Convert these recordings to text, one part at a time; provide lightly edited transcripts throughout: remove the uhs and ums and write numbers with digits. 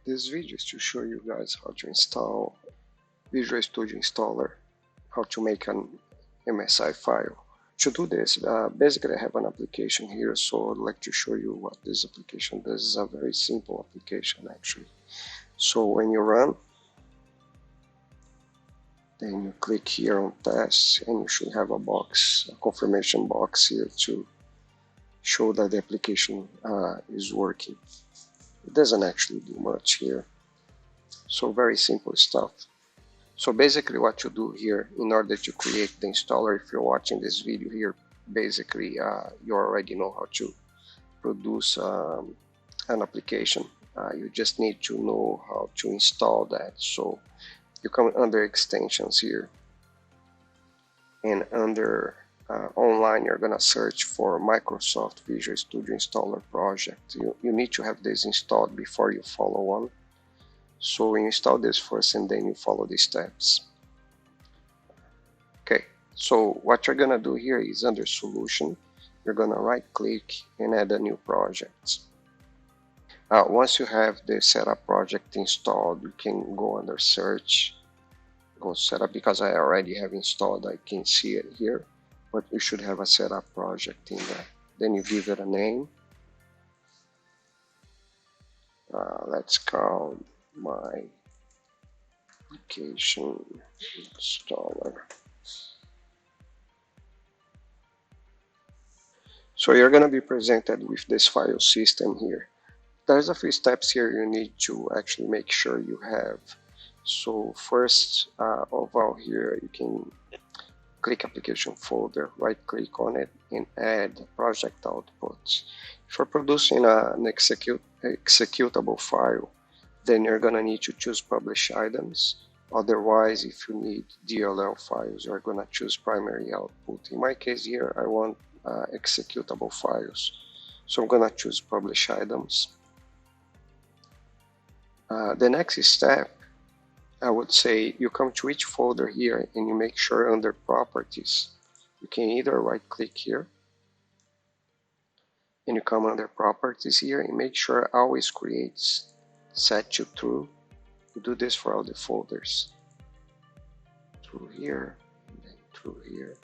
This video is to show you guys how to install Visual Studio Installer, how to make an MSI file. To do this, basically I have an application here, so I'd like to show you what this application does. It's a very simple application actually. So when you run, then you click here on test, and you should have a box, a confirmation box here to show that the application is working. It doesn't actually do much here, so very simple stuff. So basically what you do here in order to create the installer, if you're watching this video here, basically you already know how to produce an application. You just need to know how to install that. So you come under extensions here, and under online you're gonna search for Microsoft Visual Studio Installer project. You need to have this installed before you follow on. So you install this first and then you follow the steps. Okay, so what you're gonna do here is under solution, you're gonna right click and add a new project. Once you have the setup project installed, you can go under search, go setup. Because I already have installed, I can see it here, but you should have a setup project in there. Then you give it a name. Let's call my application installer. So you're going to be presented with this file system here. There's a few steps here you need to actually make sure you have. So first of all here, you can click application folder, right click on it, and add project outputs. If you're producing an executable file, then you're going to need to choose publish items. Otherwise, if you need DLL files, you're going to choose primary output. In my case here, I want executable files, so I'm going to choose publish items. The next step, I would say, you come to each folder here and you make sure under properties, you can either right click here and you come under properties here and make sure always creates set to true. You do this for all the folders. Through here, and then through here.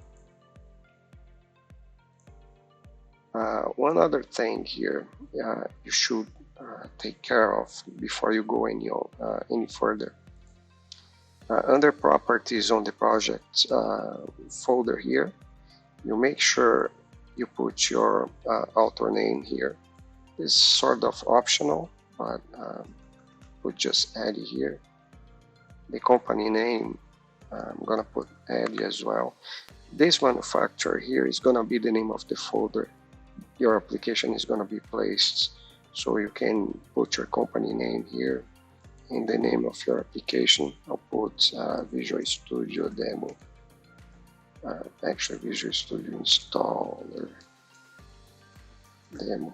One other thing here you should take care of before you go any further. Under properties on the project folder here, you make sure you put your author name here. It's sort of optional, but we'll just add it here. The company name, I'm gonna put add as well. This manufacturer here is gonna be the name of the folder your application is gonna be placed. So you can put your company name here. In the name of your application, I'll put Visual Studio Demo. Actually, Visual Studio Installer Demo.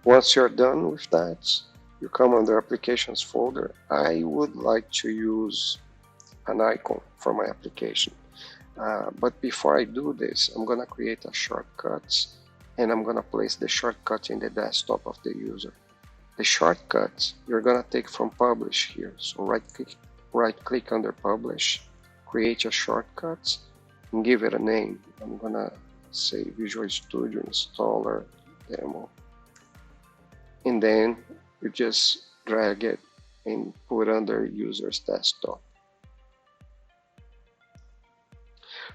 Once you're done with that, you come under Applications folder. I would like to use an icon for my application. But before I do this, I'm going to create a shortcut, and I'm going to place the shortcut in the desktop of the user. The shortcut you're going to take from Publish here. So right click under Publish, create a shortcut, and give it a name. I'm going to say Visual Studio Installer Demo. And then you just drag it and put under user's desktop.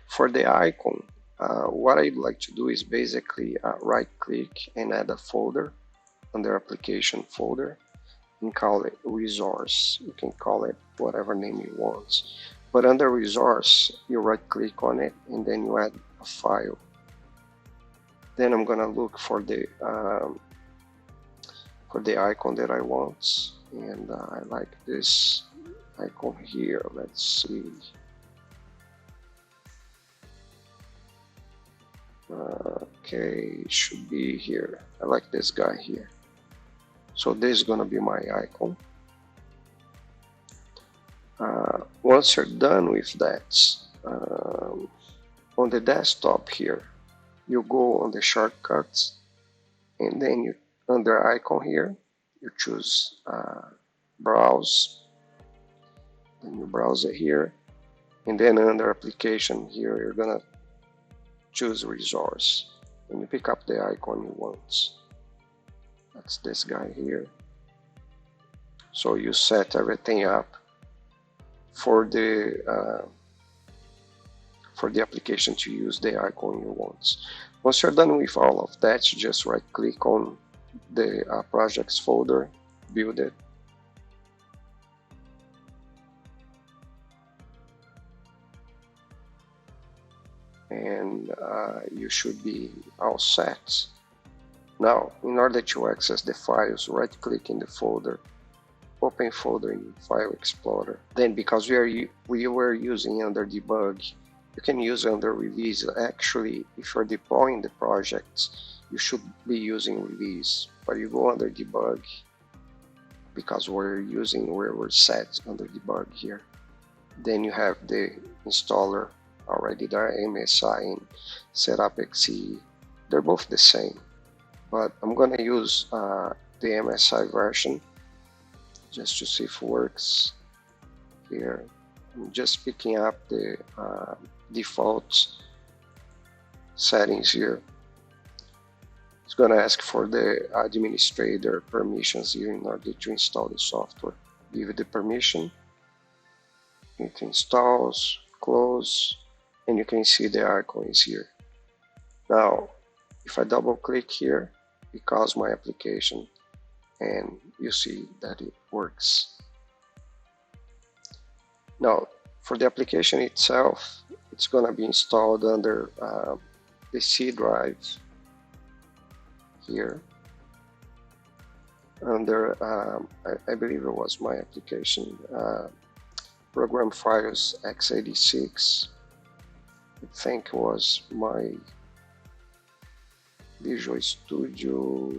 For the icon, what I'd like to do is basically right click and add a folder under application folder and call it resource. You can call it whatever name you want. But under resource, you right click on it and then you add a file. Then I'm gonna look for the icon that I want, and I like this icon here. Let's see. Okay, it should be here. I like this guy here. So this is gonna be my icon. Once you're done with that, on the desktop here, you go on the shortcuts, and then you under icon here, you choose browse, then you browse it here, and then under application here you're gonna choose resource, and you pick up the icon you want. That's this guy here. So you set everything up for the application to use the icon you want. Once you're done with all of that, you just right click on the projects folder, build it, and you should be all set. Now, in order to access the files, right click in the folder, open folder in File Explorer. Then, because we were using under debug, you can use under release. Actually, if you're deploying the project, you should be using release, but you go under debug because we're set under debug here. Then you have the installer already there, MSI and setup.exe. They're both the same, but I'm gonna use the MSI version just to see if it works here. I'm just picking up the default settings here. It's gonna ask for the administrator permissions here in order to install the software. Give it the permission, it installs, close, and you can see the icons here. Now, if I double click here, it calls my application, and you see that it works. Now, for the application itself, it's going to be installed under the C drive here, under, I believe it was my application, program files x86. I think it was my Visual Studio.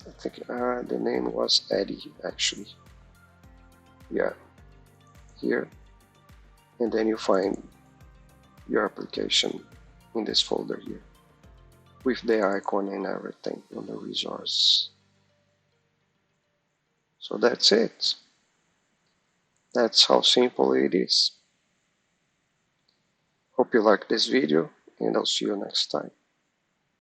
I think the name was Eddie, actually. Yeah, here, and then you find your application in this folder here with the icon and everything on the resource. So that's it. That's how simple it is. Hope you like this video, and I'll see you next time.